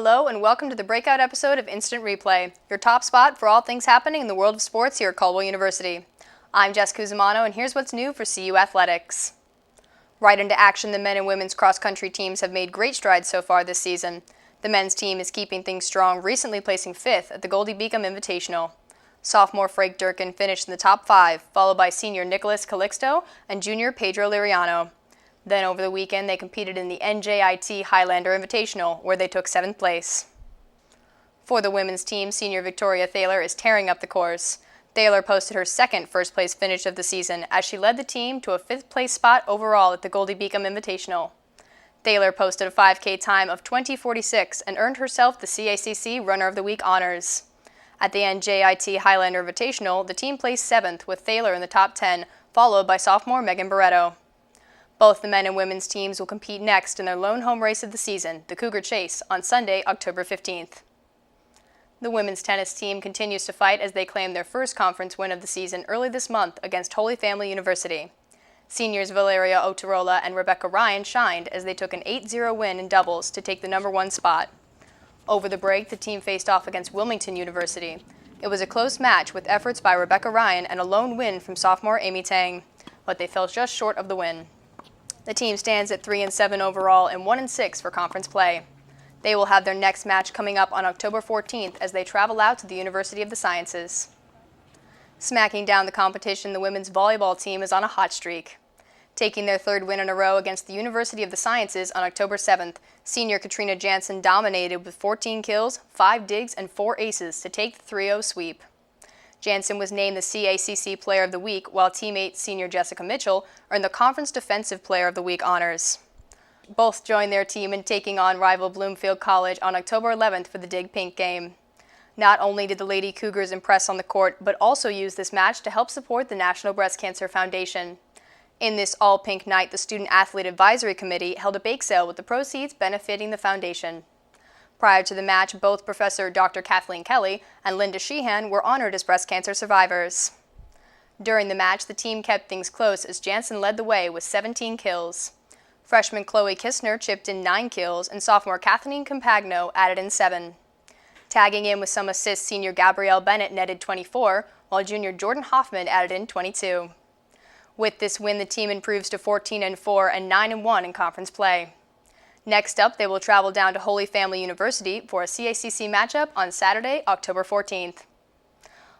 Hello and welcome to the breakout episode of Instant Replay, your top spot for all things happening in the world of sports here at Caldwell University. I'm Jess Cusimano and here's what's new for CU Athletics. Right into action, the men and women's cross-country teams have made great strides so far this season. The men's team is keeping things strong, recently placing 5th at the Goldie Beacom Invitational. Sophomore Frank Durkin finished in the top 5, followed by senior Nicholas Calixto and junior Pedro Liriano. Then over the weekend, they competed in the NJIT Highlander Invitational, where they took 7th place. For the women's team, senior Victoria Thaler is tearing up the course. Thaler posted her second first-place finish of the season as she led the team to a 5th-place spot overall at the Goldie Beacom Invitational. Thaler posted a 5K time of 20:46 and earned herself the CACC Runner of the Week honors. At the NJIT Highlander Invitational, the team placed 7th with Thaler in the top 10, followed by sophomore Megan Barreto. Both the men and women's teams will compete next in their lone home race of the season, the Cougar Chase, on Sunday, October 15th. The women's tennis team continues to fight as they claim their first conference win of the season early this month against Holy Family University. Seniors Valeria Oterola and Rebecca Ryan shined as they took an 8-0 win in doubles to take the number 1 spot. Over the break, the team faced off against Wilmington University. It was a close match with efforts by Rebecca Ryan and a lone win from sophomore Amy Tang, but they fell just short of the win. The team stands at 3-7 overall and 1-6 for conference play. They will have their next match coming up on October 14th as they travel out to the University of the Sciences. Smacking down the competition, the women's volleyball team is on a hot streak. Taking their 3rd win in a row against the University of the Sciences on October 7th, senior Katrina Jansen dominated with 14 kills, 5 digs, and 4 aces to take the 3-0 sweep. Jansen was named the CACC Player of the Week, while teammate senior Jessica Mitchell earned the Conference Defensive Player of the Week honors. Both joined their team in taking on rival Bloomfield College on October 11th for the Dig Pink game. Not only did the Lady Cougars impress on the court, but also used this match to help support the National Breast Cancer Foundation. In this all-pink night, the Student Athlete Advisory Committee held a bake sale with the proceeds benefiting the foundation. Prior to the match, both Professor Dr. Kathleen Kelly and Linda Sheehan were honored as breast cancer survivors. During the match, the team kept things close as Jansen led the way with 17 kills. Freshman Chloe Kistner chipped in 9 kills, and sophomore Kathleen Compagno added in 7. Tagging in with some assists, senior Gabrielle Bennett netted 24, while junior Jordan Hoffman added in 22. With this win, the team improves to 14-4 and 9-1 in conference play. Next up, they will travel down to Holy Family University for a CACC matchup on Saturday, October 14th.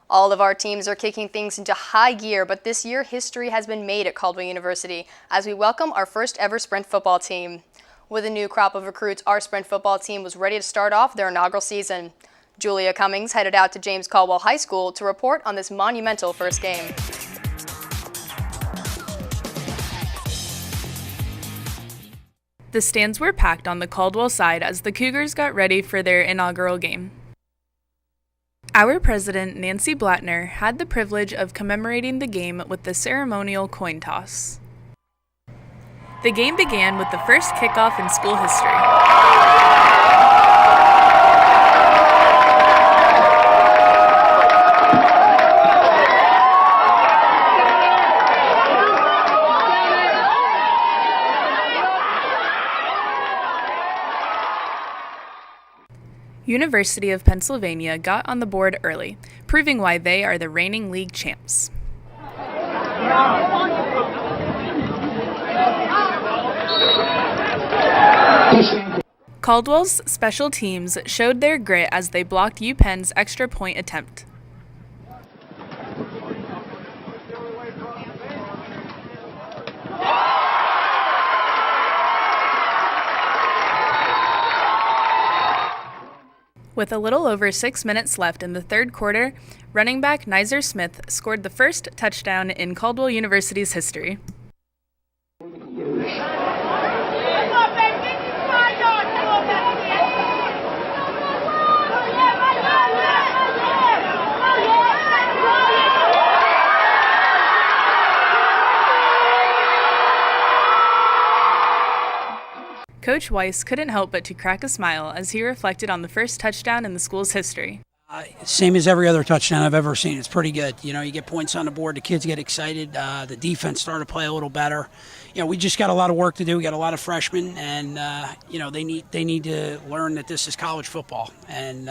All of our teams are kicking things into high gear, but this year history has been made at Caldwell University as we welcome our first ever sprint football team. With a new crop of recruits, our sprint football team was ready to start off their inaugural season. Julia Cummings headed out to James Caldwell High School to report on this monumental first game. The stands were packed on the Caldwell side as the Cougars got ready for their inaugural game. Our president, Nancy Blattner, had the privilege of commemorating the game with the ceremonial coin toss. The game began with the first kickoff in school history. University of Pennsylvania got on the board early, proving why they are the reigning league champs. Caldwell's special teams showed their grit as they blocked UPenn's extra point attempt. With a little over 6 minutes left in the 3rd quarter, running back Nizer Smith scored the first touchdown in Caldwell University's history. Coach Weiss couldn't help but to crack a smile as he reflected on the first touchdown in the school's history. Same as every other touchdown I've ever seen. It's pretty good. You know, you get points on the board, the kids get excited, the defense started to play a little better. You know, we just got a lot of work to do. We got a lot of freshmen, and you know, they need to learn that this is college football, and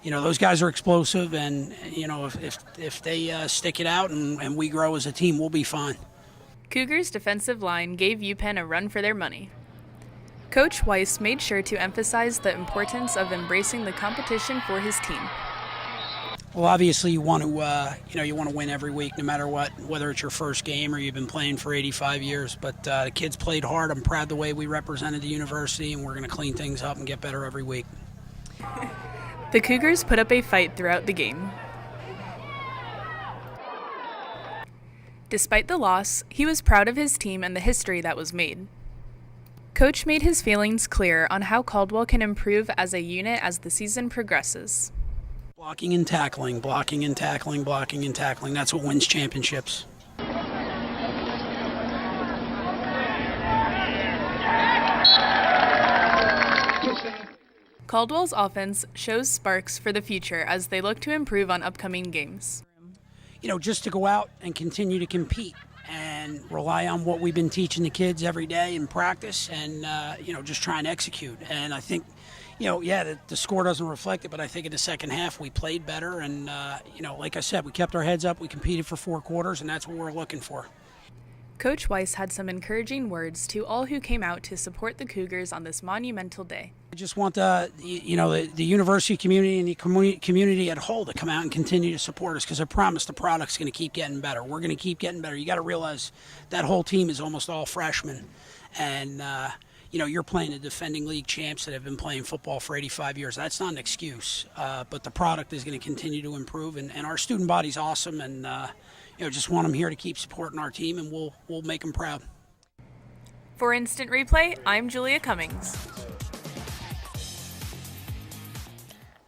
you know, those guys are explosive, and you know, if they stick it out and we grow as a team, we'll be fine. Cougars' defensive line gave UPenn a run for their money. Coach Weiss made sure to emphasize the importance of embracing the competition for his team. Well, obviously, you want to win every week, no matter what, whether it's your first game or you've been playing for 85 years. But the kids played hard. I'm proud of the way we represented the university, and we're going to clean things up and get better every week. The Cougars put up a fight throughout the game. Despite the loss, he was proud of his team and the history that was made. Coach made his feelings clear on how Caldwell can improve as a unit as the season progresses. Blocking and tackling, blocking and tackling, blocking and tackling. That's what wins championships. Caldwell's offense shows sparks for the future as they look to improve on upcoming games. You know, just to go out and continue to compete and rely on what we've been teaching the kids every day in practice, and you know, just try and execute. And I think, you know, the score doesn't reflect it, but I think in the second half we played better, and you know, like I said, we kept our heads up, we competed for 4 quarters, and that's what we're looking for. Coach Weiss had some encouraging words to all who came out to support the Cougars on this monumental day. I just want the university community and the community at whole to come out and continue to support us, because I promise the product's going to keep getting better. We're going to keep getting better. You got to realize that whole team is almost all freshmen, and you know, you're playing the defending league champs that have been playing football for 85 years. That's not an excuse, but the product is going to continue to improve, and our student body's awesome, and you know, just want them here to keep supporting our team, and we'll make them proud. For Instant Replay, I'm Julia Cummings.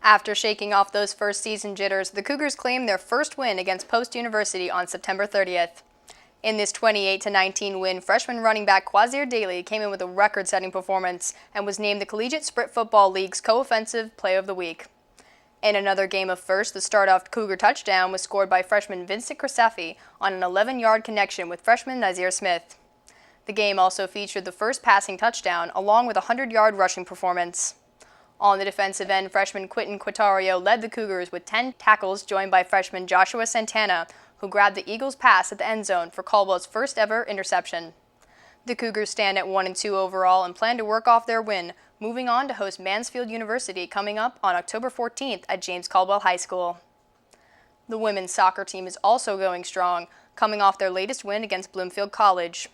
After shaking off those first season jitters, the Cougars claimed their first win against Post University on September 30th. In this 28-19 win, freshman running back Quasir Daly came in with a record-setting performance and was named the Collegiate Sprint Football League's Co-Offensive Player of the Week. In another game of first, the start-off Cougar touchdown was scored by freshman Vincent Krisafi on an 11-yard connection with freshman Nazir Smith. The game also featured the first passing touchdown, along with a 100-yard rushing performance. On the defensive end, freshman Quentin Quattario led the Cougars with 10 tackles, joined by freshman Joshua Santana, who grabbed the Eagles' pass at the end zone for Caldwell's first-ever interception. The Cougars stand at 1-2 overall and plan to work off their win, moving on to host Mansfield University coming up on October 14th at James Caldwell High School. The women's soccer team is also going strong, coming off their latest win against Bloomfield College.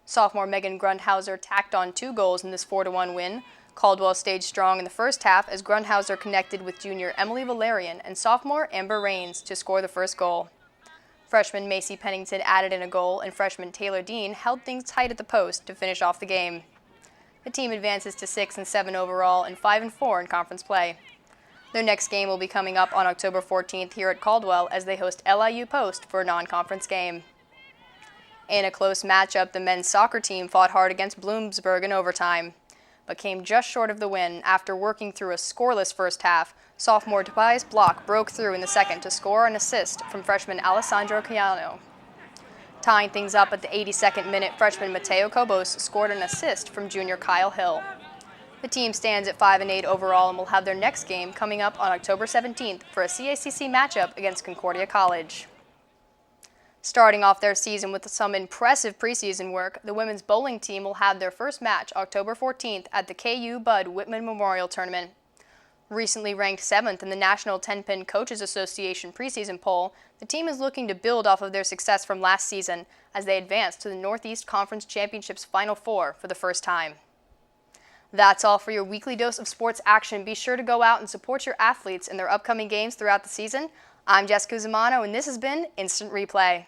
Sophomore Megan Grundhauser tacked on 2 goals in this 4-1 win. Caldwell stayed strong in the first half as Grundhauser connected with junior Emily Valerian and sophomore Amber Rains to score the first goal. Freshman Macy Pennington added in a goal, and freshman Taylor Dean held things tight at the post to finish off the game. The team advances to 6-7 overall and 5-4 in conference play. Their next game will be coming up on October 14th here at Caldwell as they host LIU Post for a non-conference game. In a close matchup, the men's soccer team fought hard against Bloomsburg in overtime, but came just short of the win after working through a scoreless first half. Sophomore Tobias Block broke through in the second to score an assist from freshman Alessandro Cayano. Tying things up at the 82nd minute, freshman Mateo Cobos scored an assist from junior Kyle Hill. The team stands at 5-8 overall and will have their next game coming up on October 17th for a CACC matchup against Concordia College. Starting off their season with some impressive preseason work, the women's bowling team will have their first match October 14th at the KU Bud Whitman Memorial Tournament. Recently ranked 7th in the National 10-Pin Coaches Association preseason poll, the team is looking to build off of their success from last season as they advance to the Northeast Conference Championships Final Four for the first time. That's all for your weekly dose of sports action. Be sure to go out and support your athletes in their upcoming games throughout the season. I'm Jessica Cuzumano, and this has been Instant Replay.